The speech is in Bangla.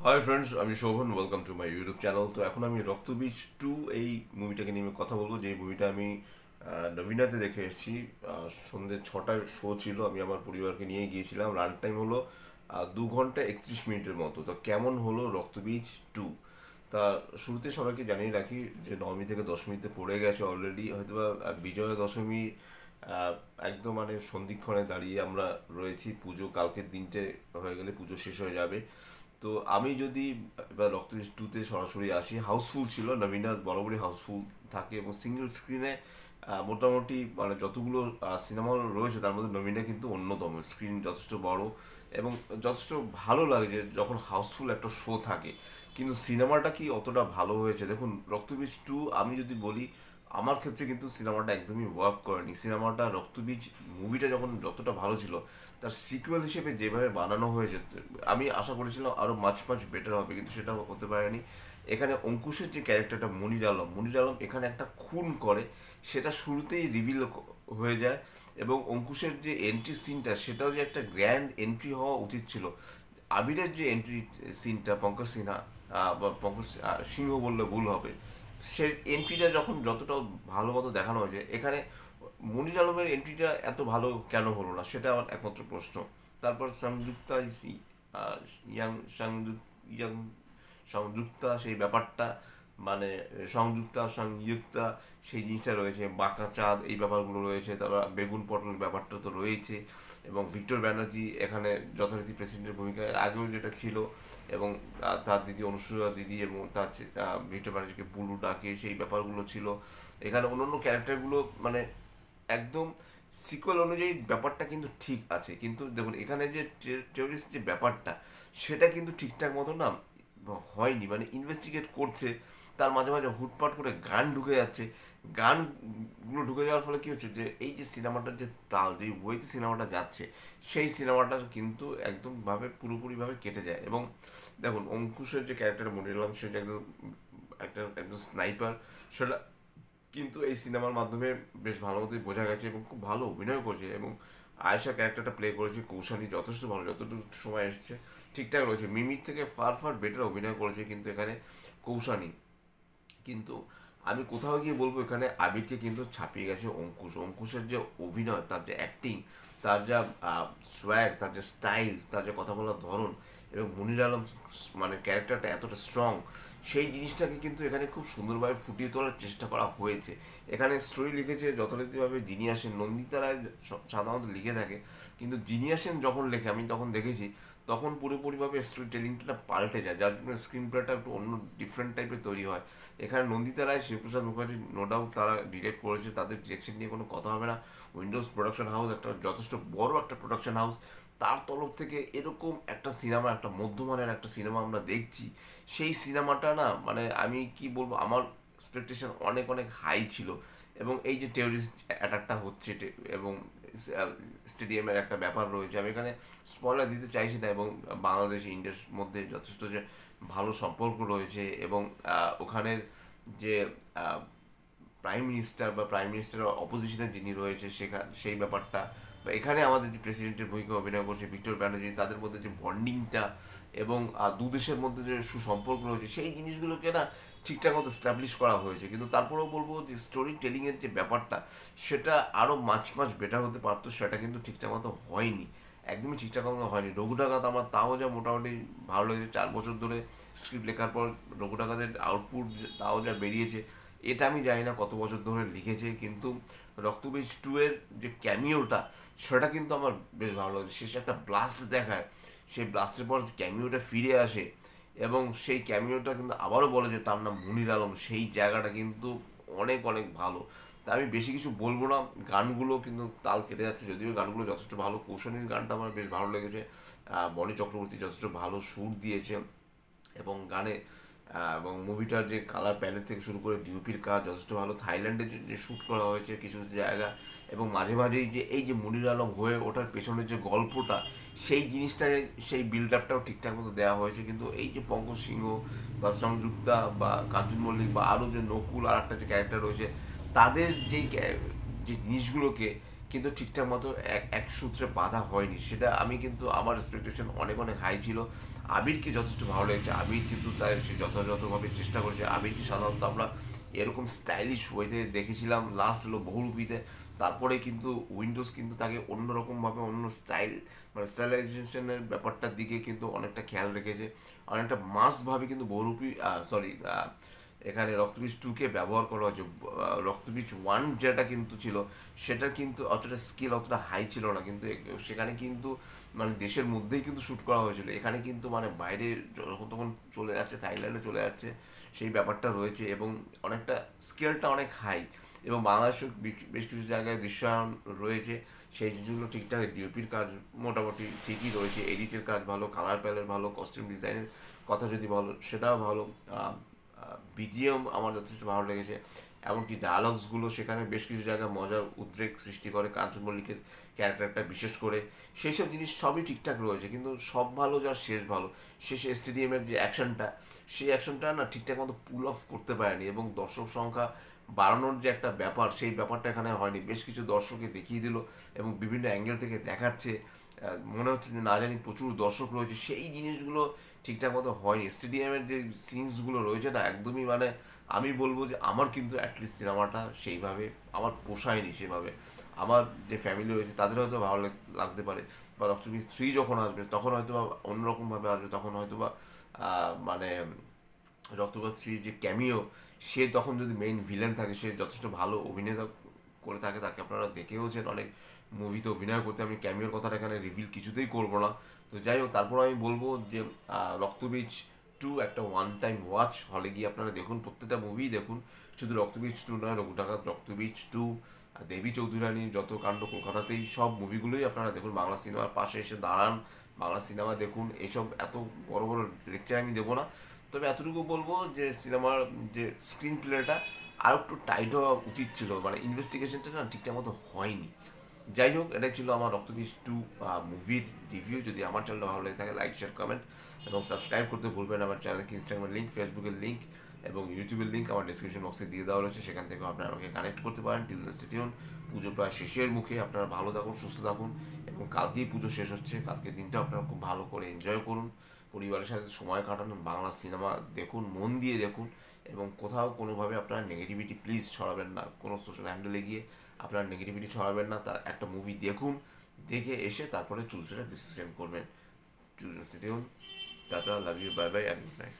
হাই ফ্রেন্ডস, আমি Shovan. Welcome to my YouTube channel. তো এখন আমি রক্তবীজ 2 এই মুভিটাকে নিয়ে কথা বলবো। যে মুভিটা আমি নভিনাতে দেখে এসেছি। সন্ধ্যে 6টায় শো ছিল, আমি আমার পরিবারকে নিয়ে গিয়েছিলাম। রান টাইম হলো 2 ঘন্টা 31 মিনিটের মতো। তো কেমন হলো রক্তবীজ 2? তা শুরুতে সবাইকে জানিয়ে রাখি যে নবমী থেকে দশমীতে পড়ে গেছে অলরেডি। হয়তোবা বিজয়া দশমী আহ, একদম মানে সন্ধিক্ষণে দাঁড়িয়ে আমরা রয়েছি। পুজো কালকের দিনটে হয়ে গেলে পুজো শেষ হয়ে যাবে। তো আমি যদি এবার রক্তবীজ 2-তে সরাসরি আসি, হাউসফুল ছিল। নবীনা বরাবরই হাউসফুল থাকে এবং সিঙ্গেল স্ক্রিনে মোটামুটি মানে যতগুলো সিনেমা হল রয়েছে তার মধ্যে নবীনা কিন্তু অন্যতম। স্ক্রিন যথেষ্ট বড় এবং যথেষ্ট ভালো লাগে যে যখন হাউসফুল একটা শো থাকে। কিন্তু সিনেমাটা কি অতটা ভালো হয়েছে? দেখুন, রক্তবীজ 2 আমি যদি বলি, আমার ক্ষেত্রে কিন্তু সিনেমাটা একদমই ওয়ার্ক করেনি। সিনেমাটা রক্তবীজ মুভিটা যখন যতটা ভালো ছিল, তার সিকুয়েল হিসেবে যেভাবে বানানো হয়েছে আমি আশা করেছিলাম আরও মাছ মাছ বেটার হবে, কিন্তু সেটা হতে পারেনি। এখানে অঙ্কুশের যে ক্যারেক্টারটা মনির আলম এখানে একটা খুন করে, সেটা শুরুতেই রিভিল হয়ে যায়। এবং অঙ্কুশের যে এন্ট্রি সিনটা, সেটাও যে একটা গ্র্যান্ড এন্ট্রি হওয়া উচিত ছিল। আবিরের যে এন্ট্রি সিনটা, পঙ্কজ সিনহা বা পঙ্কজ সিংহ বললে ভুল হবে, সে এন্ট্রিটা যখন যতটা ভালো মতো দেখানো হয়েছে, এখানে মনির আলমের এন্ট্রিটা এত ভালো কেন হলো না, সেটা আমার একমাত্র প্রশ্ন। তারপর সংযুক্তা আহ, ইয়াং সংযুক ইয়াং সংযুক্তা সেই ব্যাপারটা, মানে সংযুক্তা সেই জিনিসটা রয়েছে। বাঁকা চাঁদ এই ব্যাপারগুলো রয়েছে। তারপর বেগুন পটল ব্যাপারটা তো রয়েছে। এবং ভিক্টর ব্যানার্জি এখানে যথারীতি প্রেসিডেন্টের ভূমিকায় আগেও যেটা ছিল। এবং তার দিদি অনুসূয়া দিদি এবং ভিক্টর ব্যানার্জিকে বুলু ডাকে, সেই ব্যাপারগুলো ছিল। এখানে অন্যান্য ক্যারেক্টারগুলো মানে একদম সিকুয়েল অনুযায়ী ব্যাপারটা কিন্তু ঠিক আছে। কিন্তু দেখুন, এখানে যে টেররিস্ট যে ব্যাপারটা, সেটা কিন্তু ঠিকঠাক মতো না হয়নি। মানে ইনভেস্টিগেট করছে, তার মাঝে মাঝে হুটপাট করে গান ঢুকে যাচ্ছে। গানগুলো ঢুকে যাওয়ার ফলে কী হচ্ছে, যে এই যে সিনেমাটার যে তাল, যে ওয়েতে সিনেমাটা যাচ্ছে, সেই সিনেমাটার কিন্তু একদমভাবে পুরোপুরিভাবে কেটে যায়। এবং দেখুন, অঙ্কুশের যে ক্যারেক্টার মনে এলাম, সে যে একজন স্নাইপার, সেটা কিন্তু এই সিনেমার মাধ্যমে বেশ ভালো মতোই বোঝা গেছে এবং খুব ভালো অভিনয় করছে। এবং আয়েশা ক্যারেক্টারটা প্লে করেছে কৌশানী, যথেষ্ট ভালো। যতটুকু সময় এসছে ঠিকঠাক রয়েছে। মিমির থেকে ফার ফার বেটার অভিনয় করেছে কিন্তু এখানে কৌশানী। কিন্তু আমি কোথাও গিয়ে বলবো, এখানে আবিরকে কিন্তু ছাপিয়ে গেছে অঙ্কুশের যে অভিনয়, তার যে অ্যাক্টিং, তার যা সোয়াগ, তার যে স্টাইল, তার যে কথা বলার ধরন, এবং মনির আলম মানে ক্যারেক্টারটা এতটা স্ট্রং, সেই জিনিসটাকে কিন্তু এখানে খুব সুন্দরভাবে ফুটিয়ে তোলার চেষ্টা করা হয়েছে। এখানে স্টোরি লিখেছে যথারীতিভাবে জিনিয়াসেন। নন্দিতা রায় সাধারণত লিখে থাকে, কিন্তু জিনিয়াসেন যখন লেখে, আমি তখন দেখেছি, তখন পুরোপুরিভাবে স্টোরি টেলিংটা পাল্টে যায়, যার জন্য স্ক্রিন প্লেটা একটু অন্য ডিফারেন্ট টাইপের তৈরি হয়। এখানে নন্দিতা রায়, শিবপ্রসাদ মুখার্জি নো ডাউট তারা ডিরেক্ট করেছে, তাদের ডিরেকশন নিয়ে কোনো কথা হবে না। উইন্ডোজ প্রোডাকশন হাউস একটা যথেষ্ট বড় একটা প্রোডাকশন হাউস, তার তরফ থেকে এরকম একটা সিনেমা, একটা মধ্যমানের একটা সিনেমা আমরা দেখছি। সেই সিনেমাটা না মানে আমি কি বলবো, আমার এক্সপেকটেশন অনেক অনেক হাই ছিল। এবং এই যে টেররিস্ট অ্যাটাকটা হচ্ছে এবং স্টেডিয়ামের একটা ব্যাপার রয়েছে, আমি এখানে স্পয়লার দিতে চাইছি না। এবং বাংলাদেশ ইন্ডিয়ার মধ্যে যথেষ্ট যে ভালো সম্পর্ক রয়েছে। এবং ওখানের যে প্রাইম মিনিস্টার অপোজিশনে যিনি রয়েছে, সেই ব্যাপারটা, বা এখানে আমাদের যে প্রেসিডেন্টের ভূমিকা অভিনয় করছে ভিক্টর ব্যানার্জি, তাদের মধ্যে যে বন্ডিংটা এবং দু দেশের মধ্যে যে সুসম্পর্ক রয়েছে, সেই জিনিসগুলোকে না ঠিকঠাক মতো স্টাবলিশ করা হয়েছে। কিন্তু তারপরেও বলবো যে স্টোরি টেলিংয়ের যে ব্যাপারটা, সেটা আরও মাছ মাছ বেটার হতে পারতো। সেটা কিন্তু ঠিকঠাক মতো হয়নি, একদমই ঠিকঠাক মতো হয়নি। রঘু ডাকাত আমার তাও যা মোটামুটি ভালো লেগেছে। 4 বছর ধরে স্ক্রিপ্ট লেখার পর রঘু ডাকাতের আউটপুট তাও যা বেরিয়েছে, এটা আমি জানি না কত বছর ধরে লিখেছে। কিন্তু রক্তবীজ 2 এর যে ক্যামিওটা, সেটা কিন্তু আমার বেশ ভালো লাগছে। শেষে একটা ব্লাস্ট দেখায়, সেই ব্লাস্টের পর ক্যামিওটা ফিরে আসে এবং সেই ক্যামিওটা কিন্তু আবারও বলে যে তার নাম মনির আলম, সেই জায়গাটা কিন্তু অনেক অনেক ভালো। তা আমি বেশি কিছু বলবো না। গানগুলো কিন্তু তাল কেটে যাচ্ছে, যদিও গানগুলো যথেষ্ট ভালো। কৌশানীর গানটা আমার বেশ ভালো লেগেছে। বনি চক্রবর্তী যথেষ্ট ভালো সুর দিয়েছে এবং গানে এবং মুভিটার যে কালার প্যালেট থেকে শুরু করে ডিওপির কাজ যথেষ্ট ভালো। থাইল্যান্ডে যে শ্যুট করা হয়েছে কিছু জায়গা, এবং মাঝে মাঝেই যে এই যে মনির আলম হয়ে ওঠার পেছনের যে গল্পটা, সেই জিনিসটায় সেই বিল্ড আপটাও ঠিকঠাক মতো দেওয়া হয়েছে। কিন্তু এই যে পঙ্কজ সিংহ বা সংযুক্তা বা কাঞ্চন মল্লিক বা আরও যে নকুল আর একটা যে ক্যারেক্টার রয়েছে, তাদের যে জিনিসগুলোকে কিন্তু ঠিকঠাক মতো এক এক সূত্রে বাঁধা হয়নি। সেটা আমি কিন্তু আমার এক্সপেকটেশন অনেক অনেক হাই ছিল। আবিরকে যথেষ্ট ভালো লেগেছে। আবির কিন্তু তার সে যথাযথভাবে চেষ্টা করেছে। আবিরকে সাধারণত আমরা এরকম স্টাইলিশ ওয়েতে দেখেছিলাম লাস্ট হলো বহুরূপীতে। তারপরে কিন্তু উইন্ডোজ কিন্তু তাকে অন্যরকমভাবে অন্য স্টাইল মানে স্টাইলাইজেশনের ব্যাপারটার দিকে কিন্তু অনেকটা খেয়াল রেখেছে, অনেকটা মাসভাবে কিন্তু বহুরূপী সরি এখানে রক্তবীজ টুকে ব্যবহার করা হয়েছে। রক্তবীজ ওয়ান যেটা কিন্তু ছিল সেটা কিন্তু অতটা স্কিল অতটা হাই ছিল না, কিন্তু সেখানে কিন্তু মানে দেশের মধ্যেই কিন্তু শ্যুট করা হয়েছিল। এখানে কিন্তু মানে বাইরে যখন তখন চলে যাচ্ছে, থাইল্যান্ডে চলে যাচ্ছে, সেই ব্যাপারটা রয়েছে এবং অনেকটা স্কেলটা অনেক হাই। এবং বাংলাদেশেও বেশ কিছু জায়গায় দৃশ্যায়ন রয়েছে, সেই জিনিসগুলো ঠিকঠাক। ডিওপির কাজ মোটামুটি ঠিকই রয়েছে, এডিটের কাজ ভালো, কালার প্যালেট ভালো, কস্টিউম ডিজাইনের কথা যদি বলো সেটাও ভালো। বিজিএম আমার যথেষ্ট ভালো লেগেছে। এমনকি ডায়ালগসগুলো সেখানে বেশ কিছু জায়গায় মজার উদ্রেক সৃষ্টি করে, কাঞ্চন মল্লিকের ক্যারেক্টারটা বিশেষ করে। সেই সব জিনিস সবই ঠিকঠাক রয়েছে, কিন্তু সব ভালো যার শেষ ভালো। শেষে স্টেডিয়ামের যে অ্যাকশনটা, সেই অ্যাকশনটা না ঠিকঠাক মতো পুল অফ করতে পারেনি এবং দর্শক সংখ্যা বাড়ানোর যে একটা ব্যাপার, সেই ব্যাপারটা এখানে হয়নি। বেশ কিছু দর্শককে দেখিয়ে দিল এবং বিভিন্ন অ্যাঙ্গেল থেকে দেখাচ্ছে, মনে হচ্ছে যে না জানি প্রচুর দর্শক রয়েছে, সেই জিনিসগুলো ঠিকঠাক মতো হয়নি। স্টেডিয়ামের যে সিনসগুলো রয়েছে না একদমই মানে আমি বলবো যে আমার কিন্তু অ্যাটলিস্ট সিনেমাটা সেইভাবে আমার পোষায়নি সেভাবে। আমার যে ফ্যামিলি রয়েছে তাদের হয়তো ভালো লাগতে পারে, বা রক্তবীজ 3 যখন আসবে তখন হয়তো বা অন্যরকমভাবে আসবে, তখন হয়তো বা মানে রক্তবীজ 3 যে ক্যামিও, সে তখন যদি মেইন ভিলেন থাকে, সে যথেষ্ট ভালো অভিনেতা করে থাকে, তাকে আপনারা দেখেওছেন অনেক মুভিতে অভিনয় করতে। আমি ক্যামিওর কথাটা এখানে রিভিল কিছুতেই করবো না। তো যাই হোক, তারপর আমি বলবো যে রক্তবীজ 2 একটা ওয়ান টাইম ওয়াচ, হলে গিয়ে আপনারা দেখুন, প্রত্যেকটা মুভি দেখুন, শুধু রক্তবীজ 2 নয়, রঘুটাকাত, রক্তবীজ 2, দেবী চৌধুরানী, যত কাণ্ড কলকাতাতেই, সব মুভিগুলোই আপনারা দেখুন। বাংলা সিনেমার পাশে এসে দাঁড়ান, বাংলা সিনেমা দেখুন। এইসব এত বড় বড় লেকচার আমি দেবো না, তবে এতটুকু বলবো যে সিনেমার যে স্ক্রিন প্লেটা আর একটু টাইট হওয়া উচিত ছিল, মানে ইনভেস্টিগেশনটা না ঠিকঠাক মতো হয়নি। যাই হোক, এটাই ছিল আমার রক্তবীজ 2 মুভির রিভিউ। যদি আমার চ্যানেলটা ভালো লাগে থাকে, লাইক, শেয়ার, কমেন্ট এবং সাবস্ক্রাইব করতে ভুলবেন। আমার চ্যানেলকে ইনস্টাগ্রামের লিঙ্ক, ফেসবুকের লিঙ্ক এবং ইউটিউবের লিঙ্ক আমার ডিসক্রিপশন বক্সে দিয়ে দেওয়া রয়েছে, সেখান থেকে আপনারা আমাকে কানেক্ট করতে পারেন। Till the stay tuned. পুজো প্রায় শেষের মুখে, আপনারা ভালো থাকুন, সুস্থ থাকুন এবং কালকেই পুজো শেষ হচ্ছে, কালকের দিনটা আপনারা খুব ভালো করে এনজয় করুন, পরিবারের সাথে সময় কাটান, বাংলা সিনেমা দেখুন, মন দিয়ে দেখুন এবং কোথাও কোনোভাবে আপনারা নেগেটিভিটি প্লিজ ছড়াবেন না। কোনো সোশ্যাল হ্যান্ডেলে গিয়ে আপনারা নেগেটিভিটি ছড়াবেন না। তার একটা মুভি দেখুন, দেখে এসে তারপরে চুলচেরা ডিসিশন করবেন। Tata, love you, bye bye and good night.